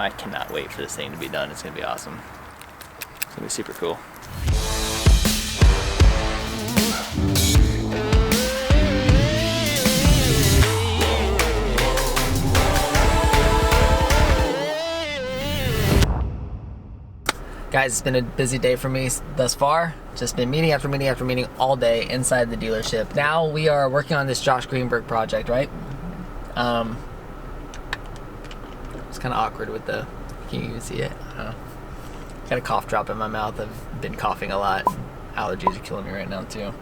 I cannot wait for this thing to be done. It's going to be awesome. It's going to be super cool. Guys, it's been a busy day for me thus far. Just been meeting after meeting after meeting all day inside the dealership. Now we are working on this Josh Greenberg project, right? It's kind of awkward with the, can you even see it? I don't know. Got a cough drop in my mouth. I've been coughing a lot. Allergies are killing me right now too.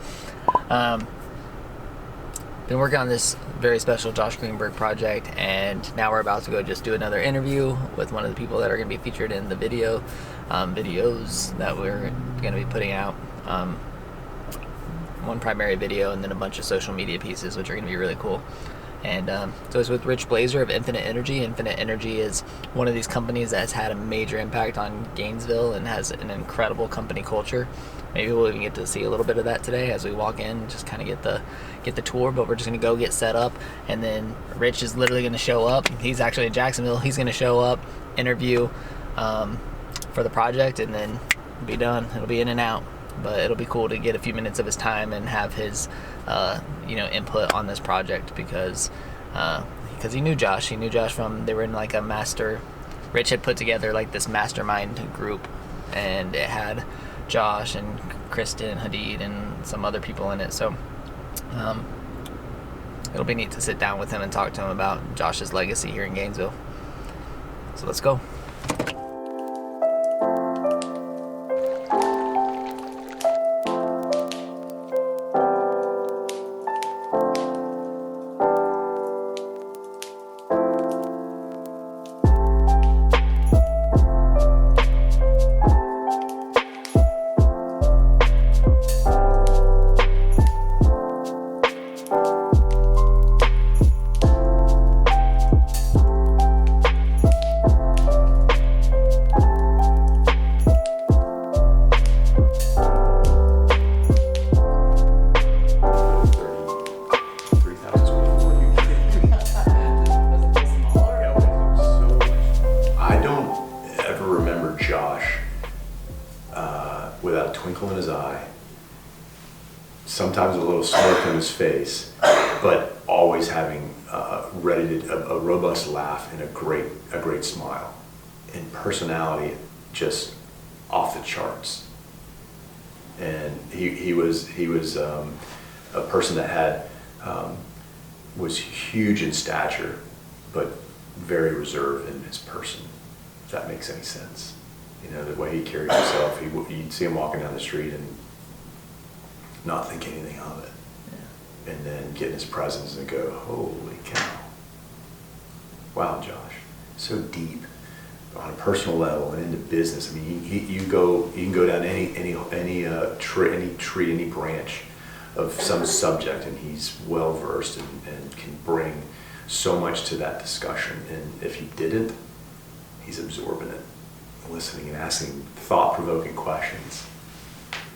Been working on this very special Josh Greenberg project, and now we're about to go just do another interview with one of the people that are going to be featured in the videos that we're going to be putting out. One primary video and then a bunch of social media pieces, which are going to be really cool. And so it's with Rich Blaser of Infinite Energy. Infinite Energy is one of these companies that has had a major impact on Gainesville and has an incredible company culture. Maybe we'll even get to see a little bit of that today as we walk in, just kind of get the tour. But we're just going to go get set up, and then Rich is literally going to show up. He's actually in Jacksonville. He's going to show up, interview for the project, and then be done. It'll be in and out, but it'll be cool to get a few minutes of his time and have his input on this project because he knew Josh. He knew Josh from, they were in like a master. Rich had put together like this mastermind group, and it had Josh and Kristen Hadid and some other people in it. So it'll be neat to sit down with him and talk to him about Josh's legacy here in Gainesville. So let's go. Without a twinkle in his eye, sometimes a little smirk on his face, but always having a robust laugh and a great smile. And personality just off the charts. And he was a person that had was huge in stature, but very reserved in his person, if that makes any sense. You know, the way he carried himself, you'd see him walking down the street and not think anything of it. Yeah. And then get in his presence and go, holy cow. Wow, Josh, so deep on a personal level and into business. I mean, you can go down any tree, any branch of some subject, and he's well versed and can bring so much to that discussion. And if he didn't, he's absorbing it, listening and asking thought-provoking questions.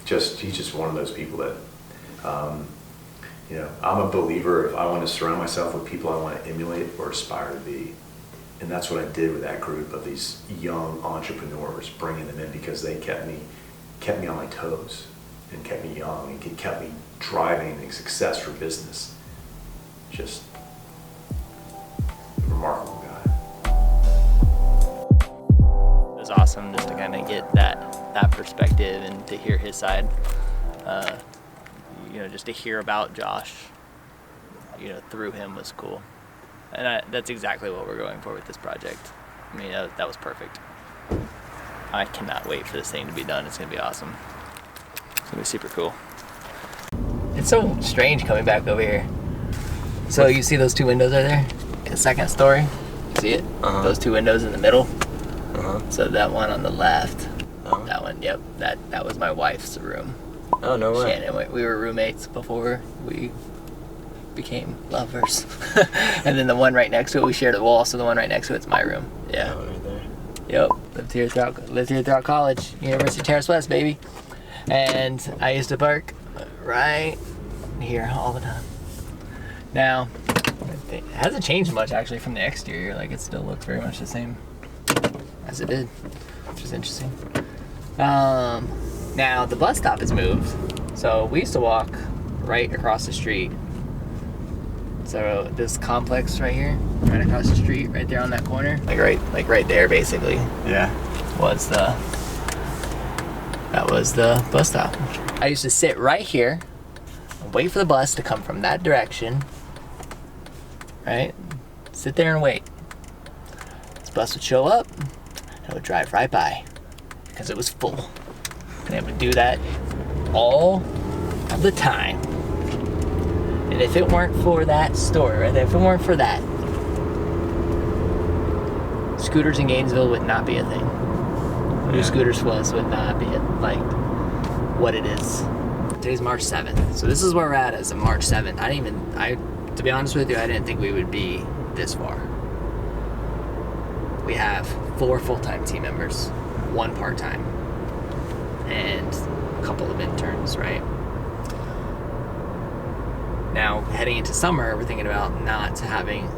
He's just one of those people that, I'm a believer. If I want to surround myself with people I want to emulate or aspire to be, and that's what I did with that group of these young entrepreneurs, bringing them in because they kept me on my toes and kept me young and kept me driving success for business. Just a remarkable guy. It was awesome just to kind of get that perspective and to hear his side. Just to hear about Josh, through him was cool. And that's exactly what we're going for with this project. I mean, that was perfect. I cannot wait for this thing to be done. It's going to be awesome. It's going to be super cool. It's so strange coming back over here. So you see those two windows right there? The second story? See it? Uh-huh. Those two windows in the middle? Uh-huh. So that one on the left, that one, yep, that was my wife's room. Oh, no way. Shannon, we were roommates before we became lovers. And then the one right next to it, we shared a wall, so the one right next to it's my room. Yeah. That one right there. Yep. Lived here throughout college. University of Terrace West, baby. And I used to park right here all the time. Now, it hasn't changed much actually from the exterior. Like, it still looks very much the same. realized it did, which is interesting. Now the bus stop has moved, so we used to walk right across the street. So this complex right here, right across the street, right there on that corner, like right there, basically. Yeah. That was the bus stop. I used to sit right here and wait for the bus to come from that direction. Right? Sit there and wait. This bus would show up and it would drive right by because it was full. And it would do that all of the time. And if it weren't for that story, right? If it weren't for that, scooters in Gainesville would not be a thing. New Scooters Plus would not be like what it is. Today's March 7th. So this is where we're at as of March 7th. To be honest with you, I didn't think we would be this far. We have 4 full-time team members, 1 part-time, and a couple of interns, right? Now, heading into summer, we're thinking about not having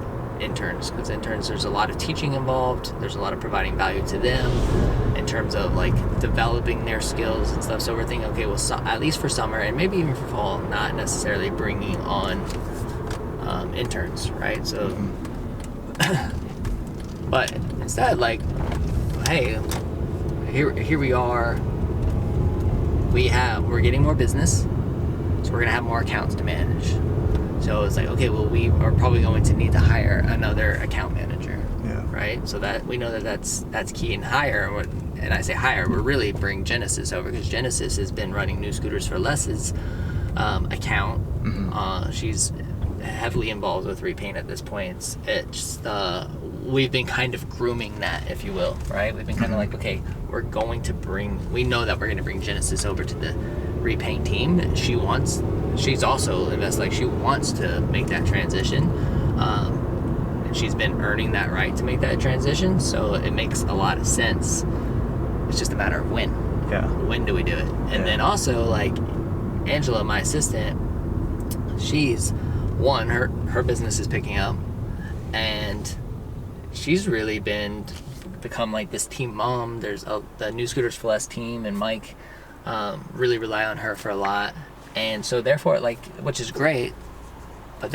interns, because interns, there's a lot of teaching involved. There's a lot of providing value to them in terms of like developing their skills and stuff. So we're thinking, okay, well, at least for summer and maybe even for fall, not necessarily bringing on interns, right? So, but instead, like, hey, here we are. We're getting more business, so we're gonna have more accounts to manage. So it's like, okay, well, we are probably going to need to hire another account manager, right? So that we know that's key. And hire, and I say hire, we're really bring Genesis over, because Genesis has been running New Scooters for Less's account. She's heavily involved with Repaint at this point. We've been kind of grooming that, if you will, right? We've been kind of like, okay, we know that we're going to bring Genesis over to the Repaint team. She's also invested, like, she wants to make that transition, and she's been earning that right to make that transition, so it makes a lot of sense. It's just a matter of when. When do we do it? And then also, like, Angela, my assistant, she's her business is picking up, and she's really become like this team mom. There's the New Scooters for Less team, and Mike really rely on her for a lot, and so therefore, like, which is great, but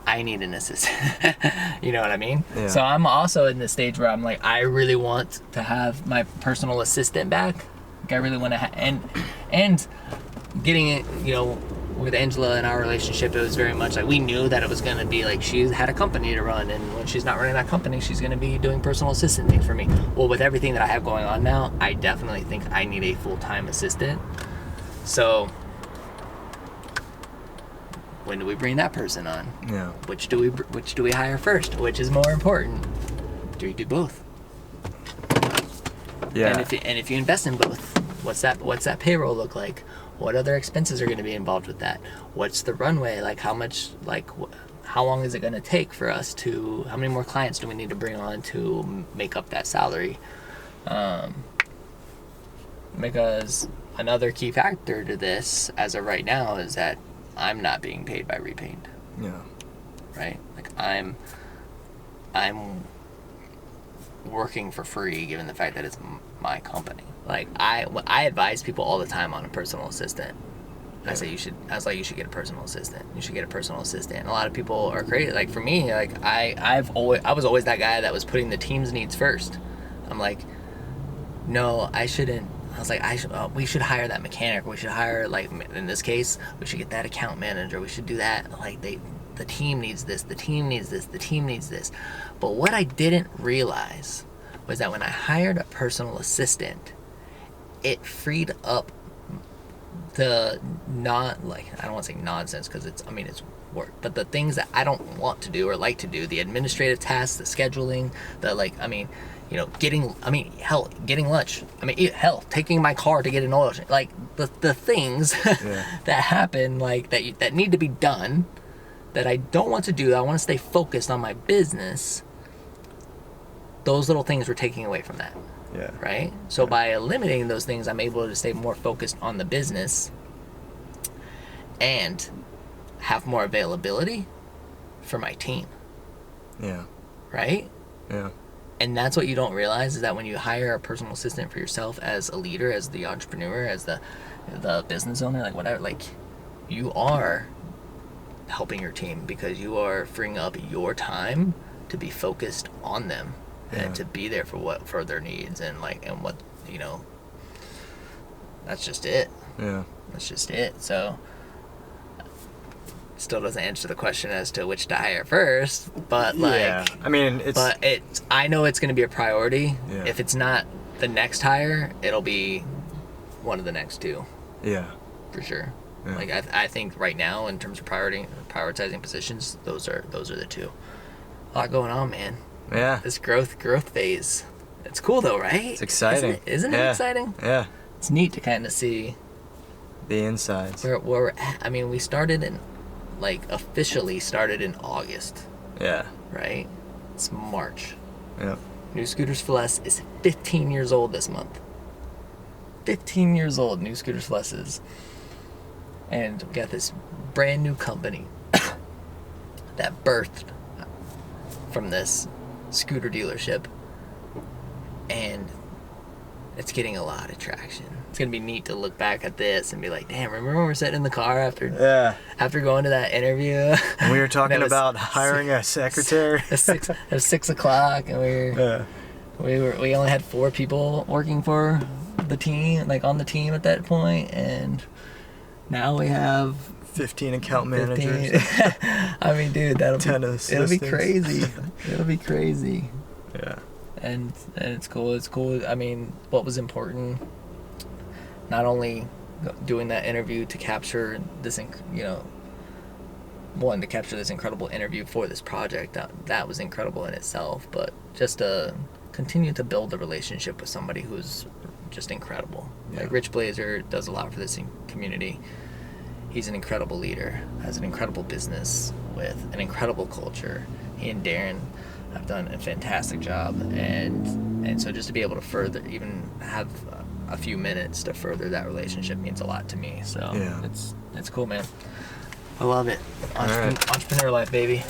I need an assistant. You know what I mean? So I'm also in the stage where I'm like, I really want to have my personal assistant back. Like, I really want to and getting it, with Angela and our relationship, it was very much like we knew that it was going to be like she had a company to run, and when she's not running that company, she's going to be doing personal assistant things for me. Well, with everything that I have going on now, I definitely think I need a full-time assistant. So when do we bring that person on? Which do we hire first? Which is more important? Do you do both? And if you invest in both, what's that payroll look like? What other expenses are going to be involved with that? What's the runway? Like, how much, like, how long is it going to take for us how many more clients do we need to bring on to make up that salary? Because another key factor to this, as of right now, is that I'm not being paid by Repaint. Right? Like, I'm working for free, given the fact that it's my company. Like, I advise people all the time on a personal assistant. I was like, you should get a personal assistant. You should get a personal assistant. And a lot of people are crazy. Like, for me, like, I was always that guy that was putting the team's needs first. I'm like, no, I shouldn't. I was like, we should hire that mechanic. We should hire, like, in this case, we should get that account manager. We should do that. Like, the team needs this. The team needs this. The team needs this. But what I didn't realize was that when I hired a personal assistant, it freed up the I don't want to say nonsense, because it's work, but the things that I don't want to do or like to do, the administrative tasks, the scheduling, getting lunch. Taking my car to get an oil change. Like, the things that happen, like, that need to be done, that I don't want to do, that I want to stay focused on my business. Those little things were taking away from that. Right? So by eliminating those things, I'm able to stay more focused on the business and have more availability for my team. Right? And that's what you don't realize, is that when you hire a personal assistant for yourself as a leader, as the entrepreneur, as the business owner, like whatever, like you are helping your team because you are freeing up your time to be focused on them and to be there for their needs and what, you know, that's just it. Yeah. That's just it. So still doesn't answer the question as to which to hire first, but I mean, I know it's going to be a priority. Yeah. If it's not the next hire, it'll be one of the next two. Yeah. For sure. Yeah. Like I think right now, in terms of prioritizing positions, those are the two. A lot going on, man. Yeah. This growth phase. It's cool though, right? It's exciting. Isn't it exciting? Yeah. It's neat to kind of see the insides. where we're at. I mean, we officially started in August. Yeah. Right? It's March. Yeah. New Scooters for Less is 15 years old this month. 15 years old, New Scooters for Less is. And we got this brand new company that birthed from this scooter dealership. And it's getting a lot of traction. It's going to be neat to look back at this and be like, damn, remember when we were sitting in the car after going to that interview? And we were talking about hiring a secretary. It was 6 o'clock, and we only had 4 people working for the team, like on the team at that point, and now we have 15 account managers. I mean, dude, it'll be crazy. It'll be crazy. Yeah. And it's cool. It's cool. I mean, what was important, not only doing that interview to capture this, to capture this incredible interview for this project, that was incredible in itself, but just to continue to build a relationship with somebody who's just incredible. Yeah. Like Rich Blaser does a lot for this community. He's an incredible leader, has an incredible business with an incredible culture. He and Darren have done a fantastic job, and so just to be able to even have a few minutes to further that relationship means a lot to me. So it's cool, man. I love it. Entrepreneur life, baby.